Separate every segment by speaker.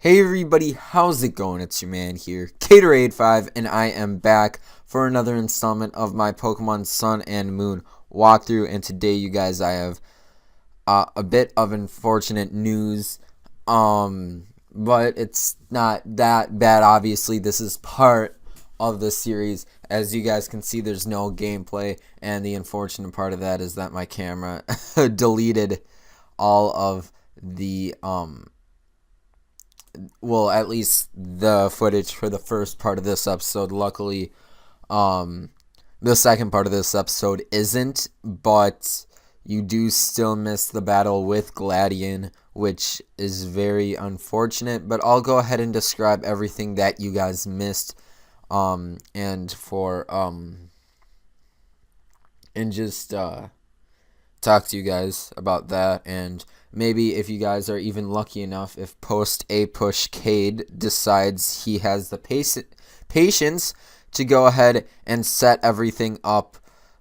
Speaker 1: Hey everybody, how's it going? It's your man here, Gatorade5, and I am back for another installment of my Pokemon Sun and Moon walkthrough. And today, you guys, I have a bit of unfortunate news, but it's not that bad. Obviously, this is part of the series. As you guys can see, there's no gameplay, and the unfortunate part of that is that my camera deleted all of the well, at least the footage for the first part of this episode. Luckily, the second part of this episode isn't, but you do still miss the battle with Gladian, which is very unfortunate. But I'll go ahead and describe everything that you guys missed, and just talk to you guys about that. And maybe if you guys are even lucky enough, if post-A-Push Cade decides he has the patience to go ahead and set everything up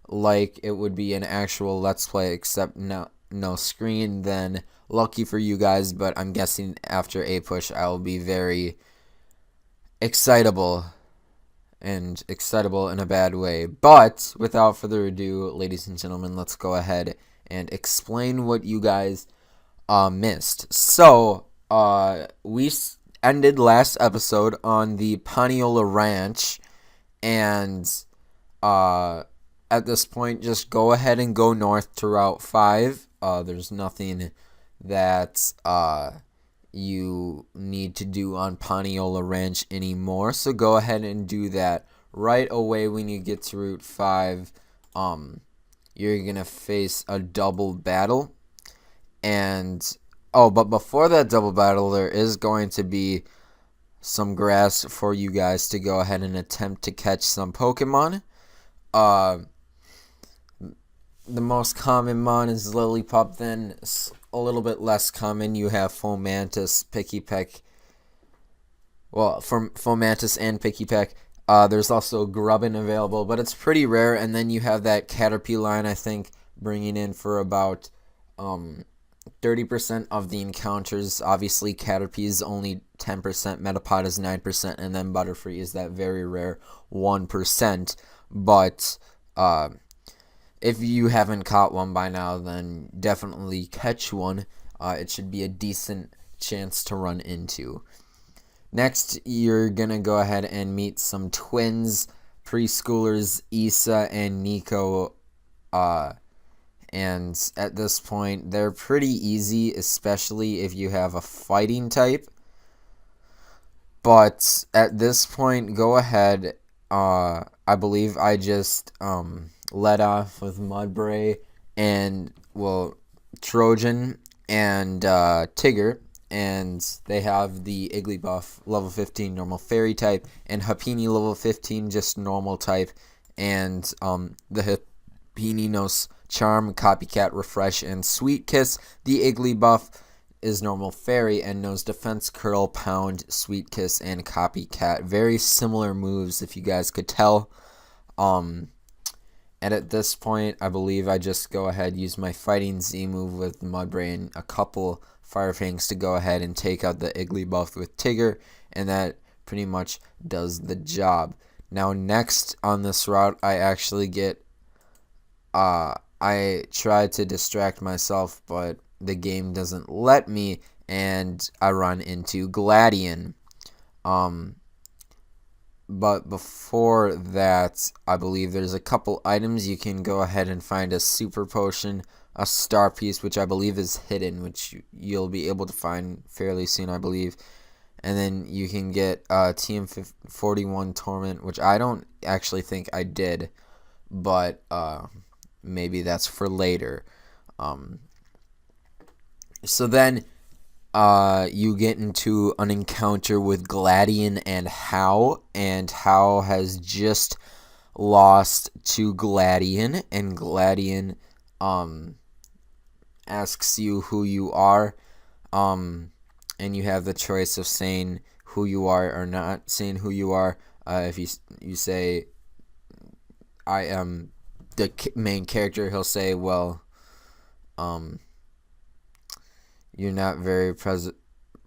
Speaker 1: like it would be an actual Let's Play, except no screen, then lucky for you guys. But I'm guessing after A-Push, I will be very excitable in a bad way. But without further ado, ladies and gentlemen, let's go ahead and explain what you guys missed. So, we ended last episode on the Paniola Ranch, and at this point, just go ahead and go north to Route 5. There's nothing that you need to do on Paniola Ranch anymore, so go ahead and do that right away. When you get to Route 5, you're gonna face a double battle. And but before that double battle, there is going to be some grass for you guys to go ahead and attempt to catch some Pokemon. The most common mon is Lillipup. Then a little bit less common, you have Fomantis, Pikipek. Well, from Fomantis and Pikipek. There's also Grubbin available, but it's pretty rare. And then you have that Caterpie line, I think, bringing in for about 30% of the encounters. Obviously, Caterpie is only 10%, Metapod is 9%, and then Butterfree is that very rare 1%. But if you haven't caught one by now, then definitely catch one. It should be a decent chance to run into. Next, you're going to go ahead and meet some twins, preschoolers, Issa and Nico. And at this point, they're pretty easy, especially if you have a fighting type. But at this point, go ahead. I believe I just led off with Mudbray and, Trojan and Tigger. And they have the Igglybuff level 15 normal fairy type, and Happiny level 15 just normal type, and the Happiny knows Charm, Copycat, Refresh, and Sweet Kiss. The Igglybuff is normal fairy and knows Defense, Curl, Pound, Sweet Kiss, and Copycat. Very similar moves, if you guys could tell. And at this point, I believe I just go ahead, use my Fighting Z move with Mudbray and a couple Fire Fangs to go ahead and take out the Igglybuff with Tigger, and that pretty much does the job. Now, next on this route, I actually get I try to distract myself, but the game doesn't let me, and I run into Gladian. But before that, I believe there's a couple items. You can go ahead and find a Super Potion, a Star Piece, which I believe is hidden, which you'll be able to find fairly soon, I believe. And then you can get TM41 Torment, which I don't actually think I did, but maybe that's for later. So then you get into an encounter with Gladian and How has just lost to Gladian, and Gladian asks you who you are, and you have the choice of saying who you are or not saying who you are. If you say, I am the main character, he'll say, well, you're not very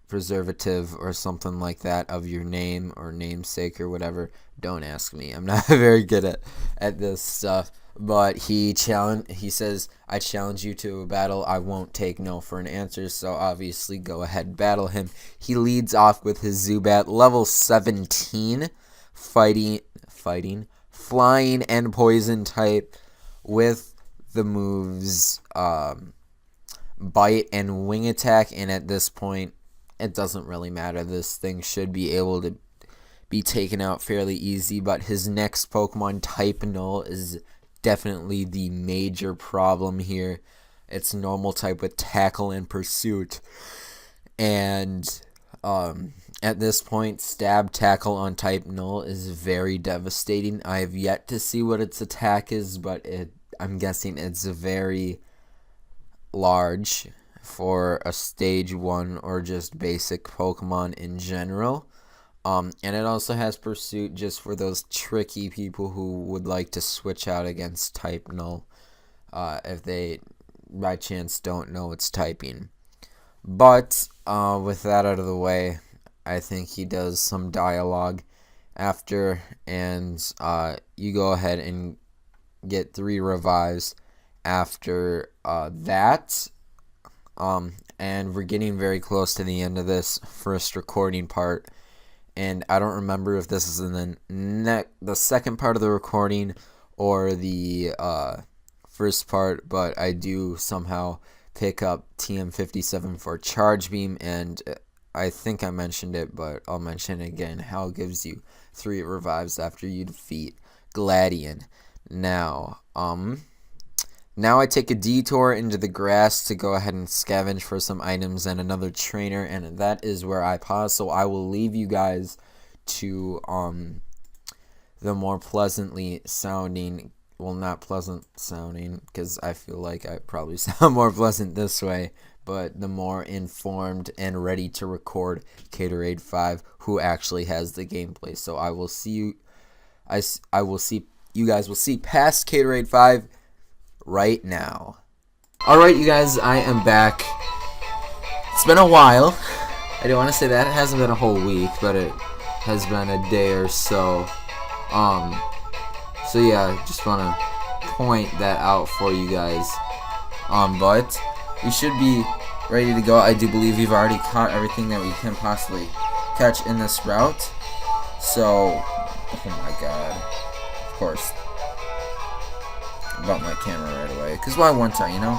Speaker 1: preservative or something like that of your name or namesake or whatever. Don't ask me. I'm not very good at this stuff. But he says, I challenge you to a battle. I won't take no for an answer. So obviously go ahead, battle him. He leads off with his Zubat, level 17, fighting, flying and poison type with the moves bite and wing attack. And at this point, it doesn't really matter. This thing should be able to be taken out fairly easy. But his next Pokemon, Type Null, is definitely the major problem here. It's normal type with tackle and pursuit. And at this point, stab tackle on Type Null is very devastating. I have yet to see what its attack is, but I'm guessing it's very large for a stage 1 or just basic Pokemon in general. And it also has pursuit just for those tricky people who would like to switch out against Type Null if they by chance don't know its typing. But with that out of the way, I think he does some dialogue after, and you go ahead and get 3 revives after that. And we're getting very close to the end of this first recording part. And I don't remember if this is in the second part of the recording or the first part, but I do somehow pick up TM57 for Charge Beam, and I think I mentioned it, but I'll mention it again. How it gives you 3 revives after you defeat Gladion. Now I take a detour into the grass to go ahead and scavenge for some items and another trainer, and that is where I pause. So I will leave you guys to the more pleasantly sounding, well, not pleasant sounding, because I feel like I probably sound more pleasant this way, but the more informed and ready to record Caterade 5, who actually has the gameplay. So I will see you, you guys will see past Caterade 5 right now. Alright, you guys, I am back. It's been a while. I don't want to say that. It hasn't been a whole week, but it has been a day or so. So yeah, just want to point that out for you guys. But we should be ready to go. I do believe we've already caught everything that we can possibly catch in this route. So, oh my god. Of course. About my camera right away, because why wouldn't I, you know?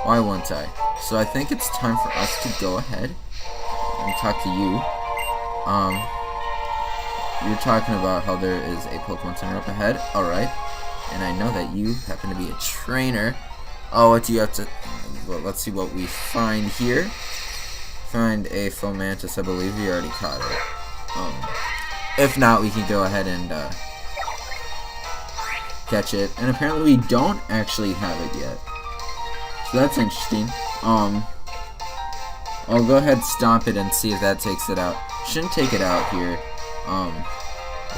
Speaker 1: Why wouldn't I? So I think it's time for us to go ahead and talk to you. You're talking about how there is a Pokemon Center up ahead. Alright. And I know that you happen to be a trainer. Oh, what do you have to... Well, let's see what we find here. Find a Fomantis, I believe we already caught it. If not, we can go ahead and catch it. And apparently we don't actually have it yet. So that's interesting. I'll go ahead, stomp it, and see if that takes it out. Shouldn't take it out here.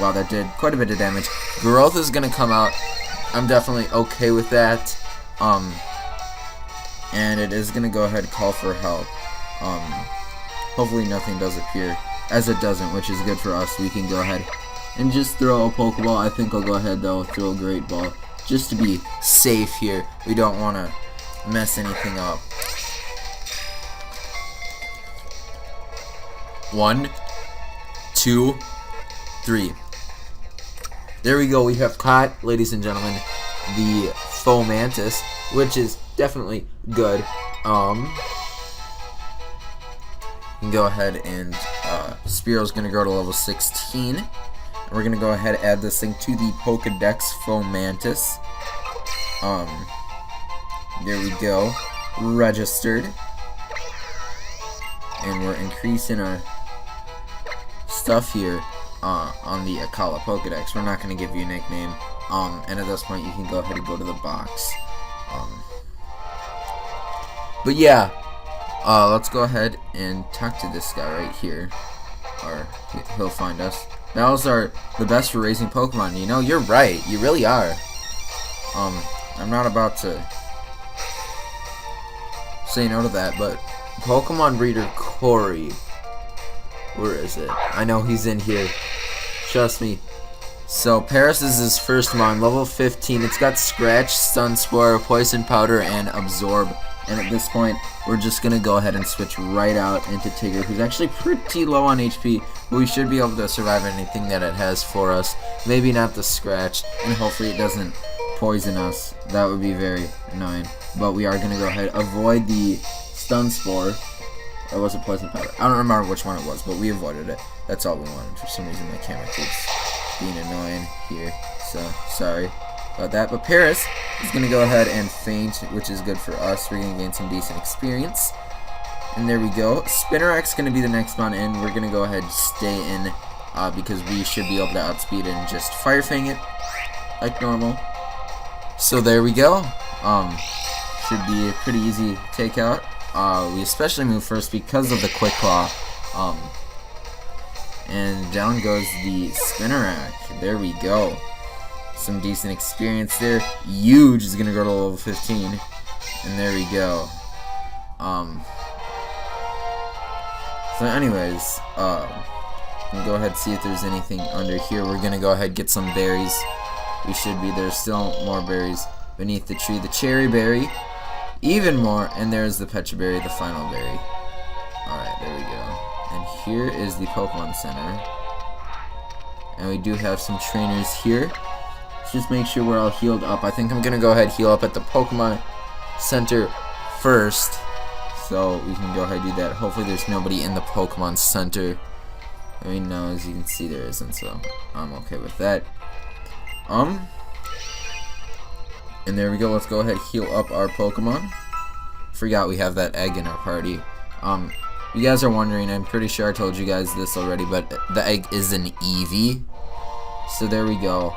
Speaker 1: Wow, that did quite a bit of damage. Growth is gonna come out. I'm definitely okay with that. And it is gonna go ahead and call for help. Hopefully nothing does appear. As it doesn't, which is good for us. We can go ahead and just throw a Pokeball. I think I'll go ahead though, throw a Great Ball, just to be safe here. We don't want to mess anything up. 1, 2, 3. There we go. We have caught, ladies and gentlemen, the Fomantis, which is definitely good. You can go ahead and Spearow's gonna go to level 16. We're gonna go ahead and add this thing to the Pokedex Fomantis. There we go. Registered. And we're increasing our stuff here on the Akala Pokedex. We're not gonna give you a nickname. And at this point you can go ahead and go to the box. But yeah, let's go ahead and talk to this guy right here. Or he'll find us. Battles are the best for raising Pokemon. You know, you're right. You really are. I'm not about to say no to that, but Pokemon breeder Cory Where is it? I know he's in here. Trust me. So Paris is his first mon, level 15. It's got Scratch, Stun Spore, Poison Powder, and Absorb. And at this point, we're just going to go ahead and switch right out into Tigger, who's actually pretty low on HP, but we should be able to survive anything that it has for us. Maybe not the Scratch, and hopefully it doesn't poison us. That would be very annoying. But we are going to go ahead, avoid the Stun Spore. Or was it Poison Powder? I don't remember which one it was, but we avoided it. That's all we wanted. For some reason, my camera keeps being annoying here, so sorry about that. But Paris is going to go ahead and faint, which is good for us. We're going to gain some decent experience. And there we go. Spinnerack's going to be the next one in. We're going to go ahead and stay in because we should be able to outspeed and just Fire Fang it like normal. So there we go. Should be a pretty easy takeout. We especially move first because of the Quick Claw. And down goes the Spinnerack. There we go. Some decent experience there. Huge is going to go to level 15. And there we go. So anyways, we'll go ahead and see if there's anything under here. We're going to go ahead and get some berries. We should be. There's still more berries beneath the tree. The cherry berry. Even more. And there's the Pecha berry, the final berry. Alright, there we go. And here is the Pokemon Center. And we do have some trainers here. Let's just make sure we're all healed up. I think I'm going to go ahead and heal up at the Pokemon Center first. So we can go ahead and do that. Hopefully there's nobody in the Pokemon Center. I mean, no, as you can see there isn't, so I'm okay with that. And there we go. Let's go ahead and heal up our Pokemon. Forgot we have that egg in our party. You guys are wondering, I'm pretty sure I told you guys this already, but the egg is an Eevee. So there we go.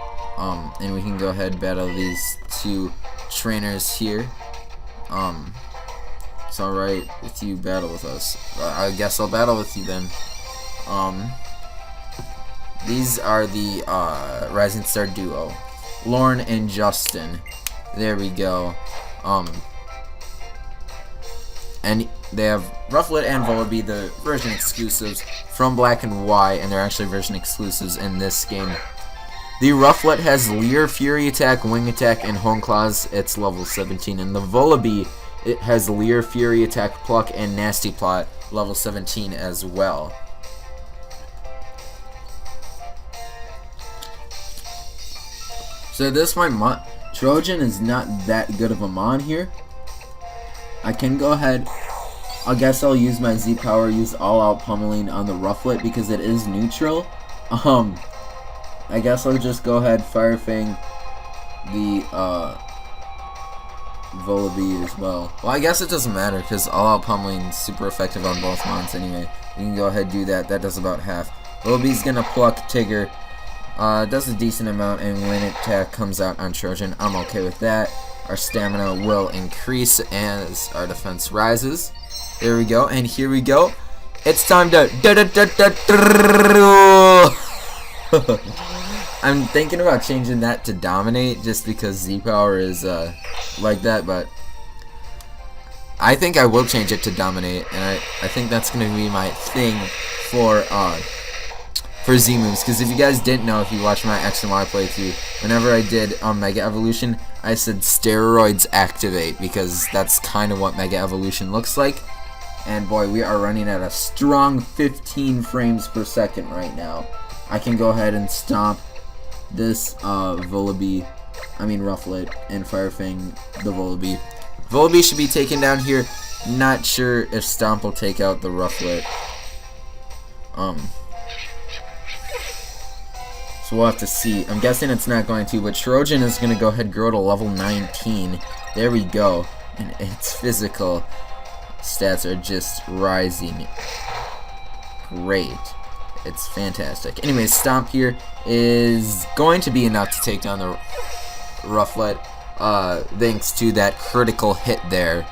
Speaker 1: And we can go ahead and battle these two trainers here. It's alright if you battle with us. I guess I'll battle with you then. These are the Rising Star duo. Lauren and Justin. There we go. And they have Rufflet and Volibee, the version exclusives from Black and White, and they're actually version exclusives in this game. The Rufflet has Leer, Fury Attack, Wing Attack, and Hone Claws. It's level 17. And the Volibee, it has Leer, Fury Attack, Pluck, and Nasty Plot, level 17 as well. So at this point, Trojan is not that good of a mon here. I can go ahead, I guess I'll use my Z power, use all out pummeling on the Rufflet because it is neutral. I guess I'll just go ahead Fire Fang the Volibee as well. Well, I guess it doesn't matter because all out pummeling is super effective on both mons anyway. You can go ahead and do that. That does about half. Volibee's gonna pluck Tigger. Does a decent amount, and when attack comes out on Trojan, I'm okay with that. Our stamina will increase as our defense rises. There we go, and here we go. It's time to I'm thinking about changing that to Dominate just because Z power is like that, but I think I will change it to Dominate, and I think that's gonna be my thing for Z moves, because if you guys didn't know, if you watched my X and Y playthrough, whenever I did Mega Evolution, I said steroids activate, because that's kind of what Mega Evolution looks like. And boy, we are running at a strong 15 frames per second right now. I can go ahead and stomp this Rufflet, and Fire Fang the Volibee. Volibee should be taken down here. Not sure if Stomp will take out the Rufflet. So we'll have to see. I'm guessing it's not going to, but Trojan is going to go ahead and grow to level 19. There we go. And its physical stats are just rising. Great. It's fantastic. Anyways, Stomp here is going to be enough to take down the Rufflet, thanks to that critical hit there.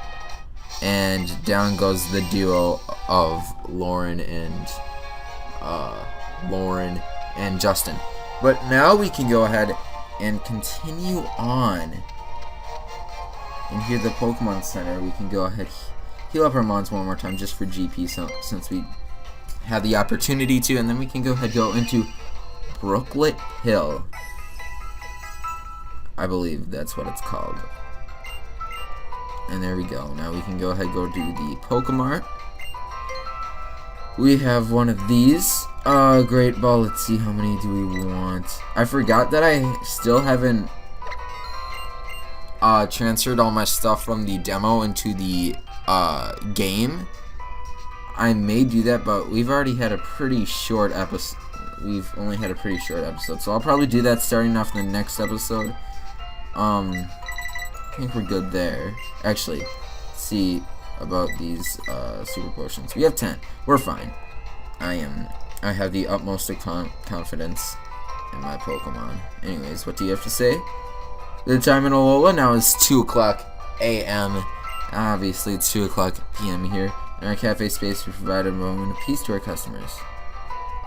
Speaker 1: And down goes the duo of Lauren and Justin. But now we can go ahead and continue on. And here, the Pokemon Center, we can go ahead heal up our mons one more time just for GP, since we had the opportunity to, and then we can go ahead and go into Brooklet Hill. I believe that's what it's called. And there we go. Now we can go ahead and go to the Pokemart. We have one of these. Great ball. Let's see, how many do we want? I forgot that I still haven't transferred all my stuff from the demo into the game. I may do that, but we've already had a pretty short episode. We've only had a pretty short episode, so I'll probably do that starting off the next episode. I think we're good there. Actually, let's see about these super potions. We have 10. We're fine. I have the utmost of confidence in my Pokemon. Anyways, what do you have to say? The time in Alola now is 2 o'clock a.m. Obviously, it's 2 o'clock p.m. here. In our cafe space, we provide a moment of peace to our customers.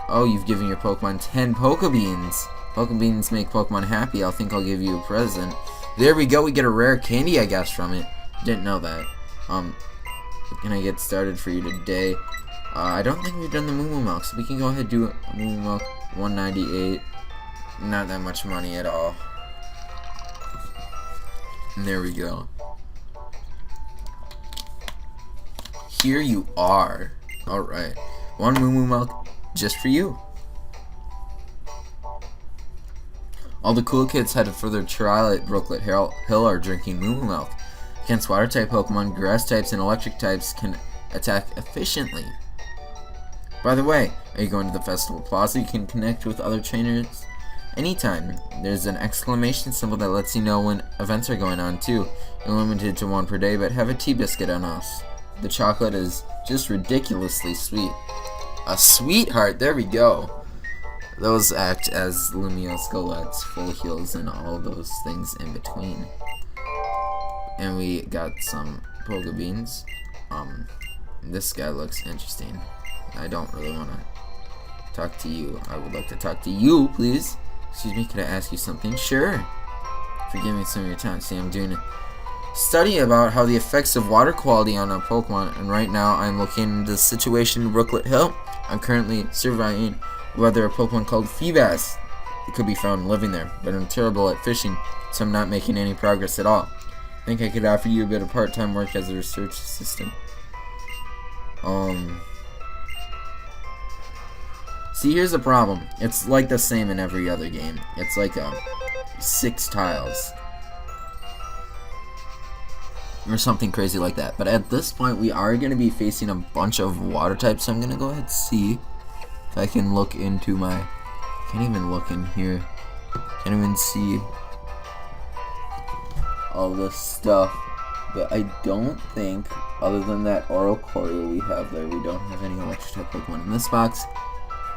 Speaker 1: Oh, you've given your Pokemon 10 Pokebeans. Pokebeans make Pokemon happy. I'll give you a present. There we go. We get a rare candy, I guess, from it. Didn't know that. Can I get started for you today? I don't think we've done the Moo Moo Milk, so we can go ahead and do a Moo Moo Milk 198. Not that much money at all. And there we go. Here you are. Alright. 1 Moo Moo Milk just for you. All the cool kids headed for their trial at Brooklet Hill are drinking Moo Moo Milk. Against water type Pokemon, grass types and electric types can attack efficiently. By the way, are you going to the Festival Plaza? You can connect with other trainers anytime. There's an exclamation symbol that lets you know when events are going on too. You're limited to 1 per day, but have a tea biscuit on us. The chocolate is just ridiculously sweet. A sweetheart, there we go. Those act as Lumio Skeletts, full heals, and all those things in between. And we got some Pokebeans. This guy looks interesting. I don't really want to talk to you. I would like to talk to you, please. Excuse me, could I ask you something? Sure. Forgive me some of your time. See, I'm doing a study about how the effects of water quality on a Pokemon, and right now I'm looking into the situation in Brooklet Hill. I'm currently surveying whether a Pokemon called Feebas could be found living there, but I'm terrible at fishing, so I'm not making any progress at all. I think I could offer you a bit of part-time work as a research assistant. See, here's the problem. It's like the same in every other game. It's like 6 tiles. Or something crazy like that. But at this point, we are going to be facing a bunch of water types, so I'm going to go ahead and see if I can look into my... Can't even look in here. Can't even see all this stuff. But I don't think, other than that Cory we have there, we don't have any electric type Pokemon in this box.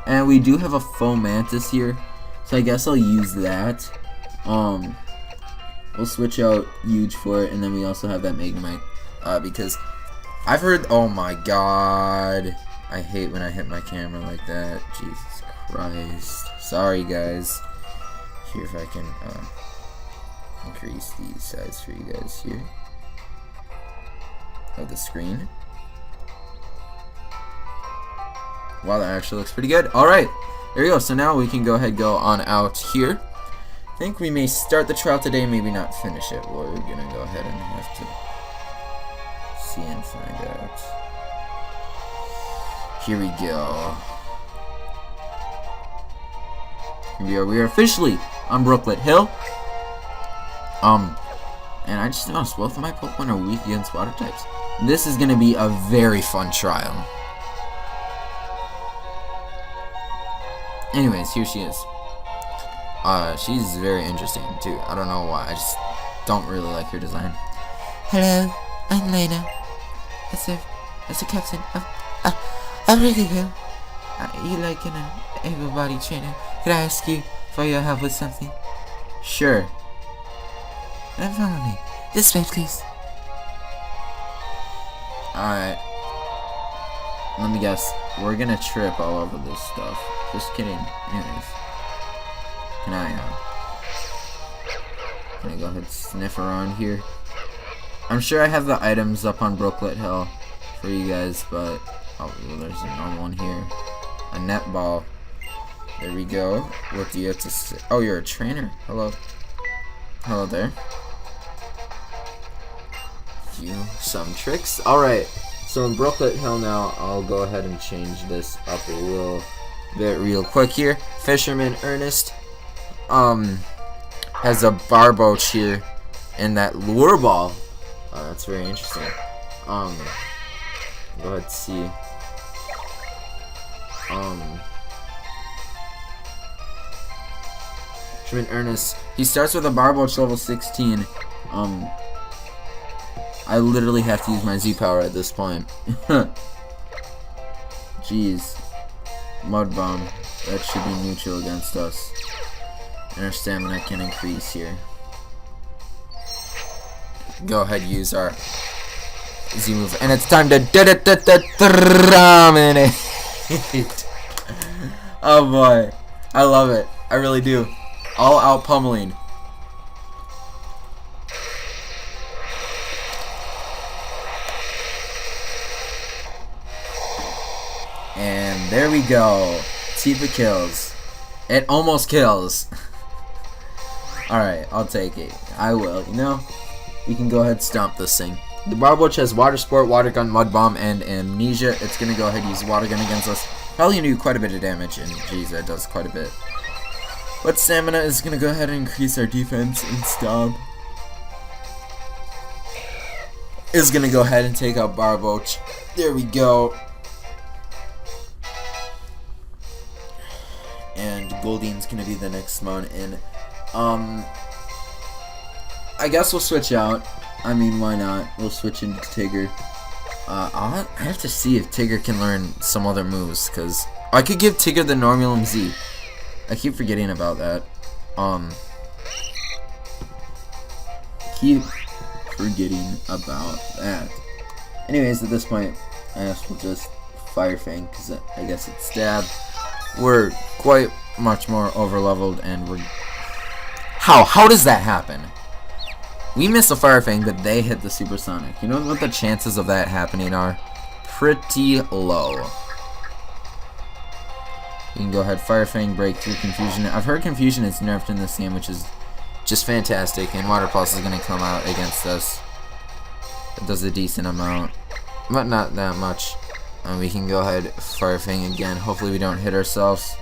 Speaker 1: And we do have a Fomantis here, so I guess I'll use that. We'll switch out Huge for it, and then we also have that Magnemite, because I've heard, oh my god, I hate when I hit my camera like that, Jesus Christ, sorry guys. Here, if I can, increase the size for you guys here, of the screen. Wow, that actually looks pretty good. Alright, there we go. So now we can go ahead and go on out here. I think we may start the trial today, maybe not finish it. We're gonna go ahead and have to see and find out. Here we go. Here we are officially on Brooklet Hill. And I just noticed both of my Pokemon are weak against water types. This is gonna be a very fun trial. Anyways, here she is. She's very interesting too. I don't know why. I just don't really like her design.
Speaker 2: Hello, I'm Lena. As a captain of Brooklet Hill. You like an able-bodied trainer? Could I ask you for your help with something?
Speaker 1: Sure.
Speaker 2: Then follow me. This way, please.
Speaker 1: Alright. Let me guess. We're gonna trip all over this stuff. Just kidding. Anyways. Can I go ahead and sniff around here? I'm sure I have the items up on Brooklet Hill for you guys, but... Oh, well, there's another one here. a netball. There we go. What do you have to say? Oh, you're a trainer. Hello. Hello there. Some tricks. Alright. So in Brooklet Hill now, I'll go ahead and change this up a little bit real quick here. Fisherman Ernest has a barboach here and that lure ball. That's very interesting. Go ahead and see. Fisherman Ernest. He starts with a barboach level 16. I literally have to use my Z power at this point. Jeez. Mud bomb. That should be neutral against us. And our stamina can increase here. Go ahead, use our Z move, and it's time to dominate. Oh boy, I love it. I really do. All out pummeling. And there we go. Tifa kills. It almost kills. Alright, I'll take it. I will, you know? We can go ahead and stomp this thing. The barboach has water sport, water gun, mud bomb, and amnesia. It's gonna go ahead and use water gun against us. Probably gonna do quite a bit of damage, and geez, that does quite a bit. But stamina is gonna go ahead and increase our defense, and stomp is gonna go ahead and take out barboach. There we go. And Goldine's gonna be the next mon in. I guess we'll switch out. I mean, why not? We'll switch into Tigger. I have to see if Tigger can learn some other moves, because I could give Tigger the Normulum Z. I keep forgetting about that. Keep forgetting about that. Anyways, at this point, I guess we'll just Fire Fang, because I guess it's stab. We're quite much more over-leveled, and we're... How does that happen? We miss a Fire Fang, but they hit the Supersonic. You know what the chances of that happening are? Pretty low. You can go ahead, Fire Fang, Breakthrough, Confusion. I've heard Confusion is nerfed in this game, which is just fantastic, and Water Pulse is going to come out against us. It does a decent amount, but not that much. And we can go ahead, Fire Fang again. Hopefully we don't hit ourselves.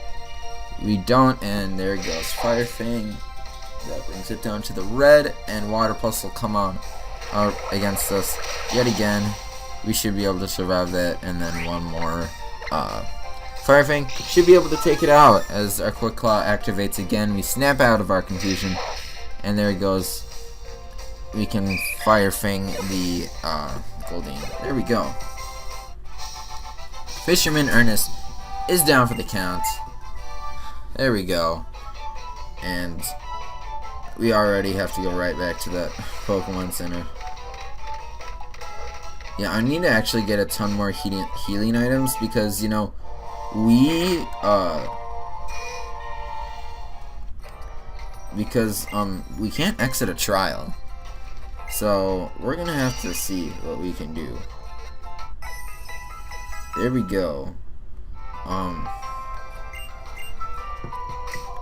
Speaker 1: We don't, and there it goes. Fire Fang. That brings it down to the red, and Water Pulse will come on out against us yet again. We should be able to survive that, and then one more Fire Fang should be able to take it out. As our Quick Claw activates again, we snap out of our confusion, and there it goes. We can Fire Fang the Goldeen. There we go. Fisherman Ernest is down for the count. There we go. And we already have to go right back to that Pokemon Center. Yeah, I need to actually get a ton more healing items, because, you know, we can't exit a trial. So we're gonna have to see what we can do. There we go.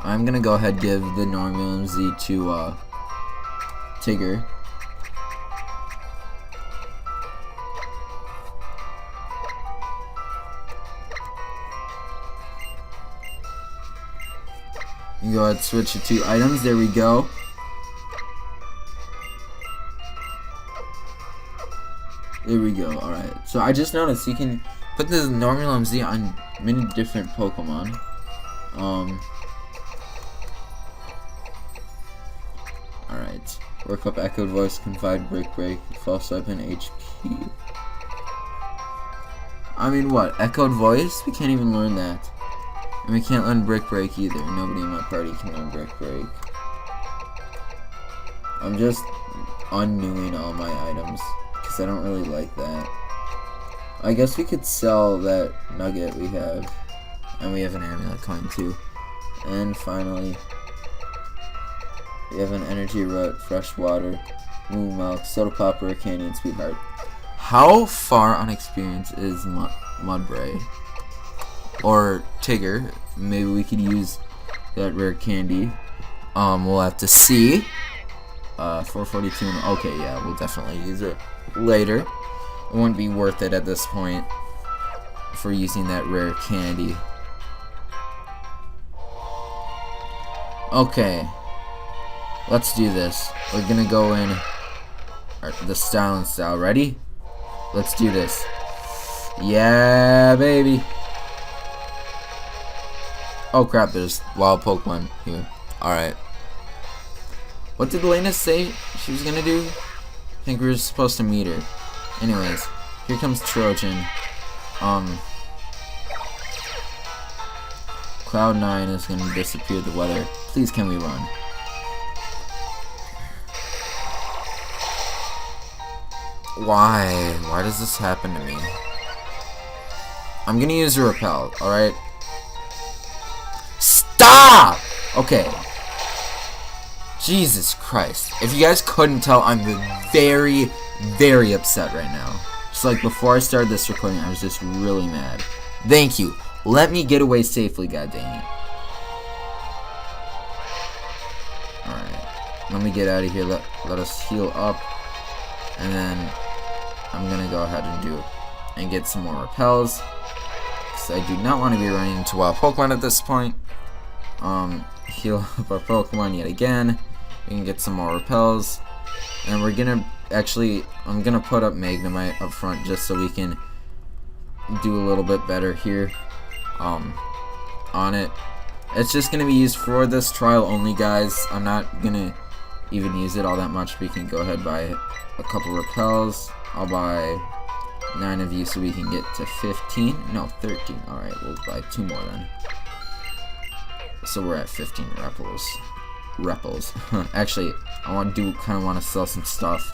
Speaker 1: I'm gonna go ahead and give the Normulum Z to Tigger. You go ahead and switch it to items. There we go. There we go. Alright. So I just noticed you can put the Normulum Z on many different Pokemon. Alright. Work up Echoed Voice, Confide, Break, False Weapon, HP. I mean, what? Echoed Voice? We can't even learn that. And we can't learn Break either. Nobody in my party can learn Break. I'm just unnewing all my items, because I don't really like that. I guess we could sell that nugget we have. And we have an amulet coin too. And finally, we have an energy root, fresh water, moon milk, soda popper, candy, and sweetheart. How far on experience is Mudbray? Or Tigger. Maybe we could use that rare candy. We'll have to see. 442. Okay, yeah, we'll definitely use it later. It wouldn't be worth it at this point for using that rare candy. Okay, let's do this. We're gonna go in the style and style. Ready? Let's do this. Yeah, baby. Oh crap, there's wild Pokemon here. Alright. What did Lena say she was gonna do? I think we were supposed to meet her. Anyways, here comes Trojan. Cloud 9 is gonna disappear the weather. Please, can we run? Why? Why does this happen to me? I'm gonna use a repel, alright? Stop! Okay. Jesus Christ. If you guys couldn't tell, I'm very, very upset right now. Just like before I started this recording, I was just really mad. Thank you. Let me get away safely, god dang it. Alright. Let me get out of here. Let us heal up. And then I'm gonna go ahead and do and get some more repels. Because I do not want to be running into wild Pokemon at this point. Heal up our Pokemon yet again. We can get some more repels. And we're gonna I'm gonna put up Magnemite up front just so we can do a little bit better here on it. It's just gonna be used for this trial only, guys. I'm not gonna even use it all that much. We can go ahead and buy a couple repels. I'll buy 9 of you so we can get to 15. No, 13. Alright, we'll buy 2 more then. So we're at 15 repels. Actually, I kind of want to sell some stuff.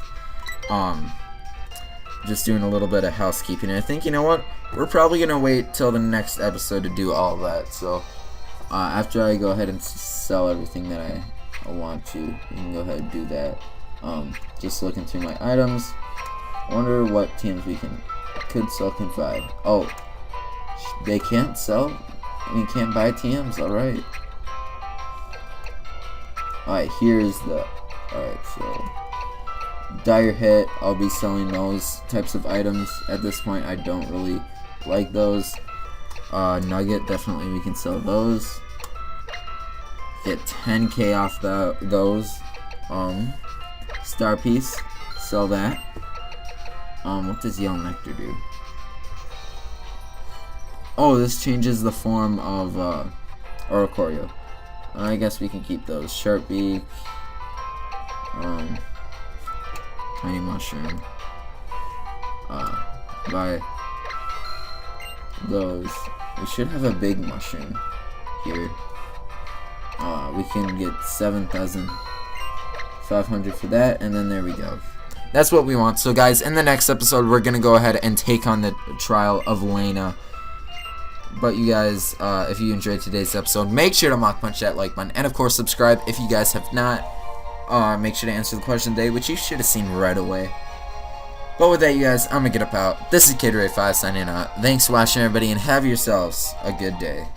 Speaker 1: Just doing a little bit of housekeeping. And I think, you know what? We're probably gonna wait till the next episode to do all of that. So after I go ahead and sell everything that I want to, we can go ahead and do that. Just looking through my items. I wonder what teams we could sell confide. Oh, they can't sell. I mean, can't buy TMs. All right. Alright, here's the... Alright, so... Dire Hit, I'll be selling those types of items. At this point, I don't really like those. Nugget, definitely we can sell those. Get 10k off those. Star Piece, sell that. What does Yellow Nectar do? Oh, this changes the form of Oricorio. I guess we can keep those. Sharp Beak, Tiny Mushroom, buy those. We should have a big mushroom here. We can get 7,500 for that, and then there we go. That's what we want. So guys, in the next episode, we're gonna go ahead and take on the trial of Lena. But you guys, if you enjoyed today's episode, make sure to punch that like button, and of course subscribe if you guys have not. Make sure to answer the question today, which you should have seen right away. But with that, you guys, I'm gonna get up out. This is Kid Ray 5 signing out. Thanks for watching, everybody, and have yourselves a good day.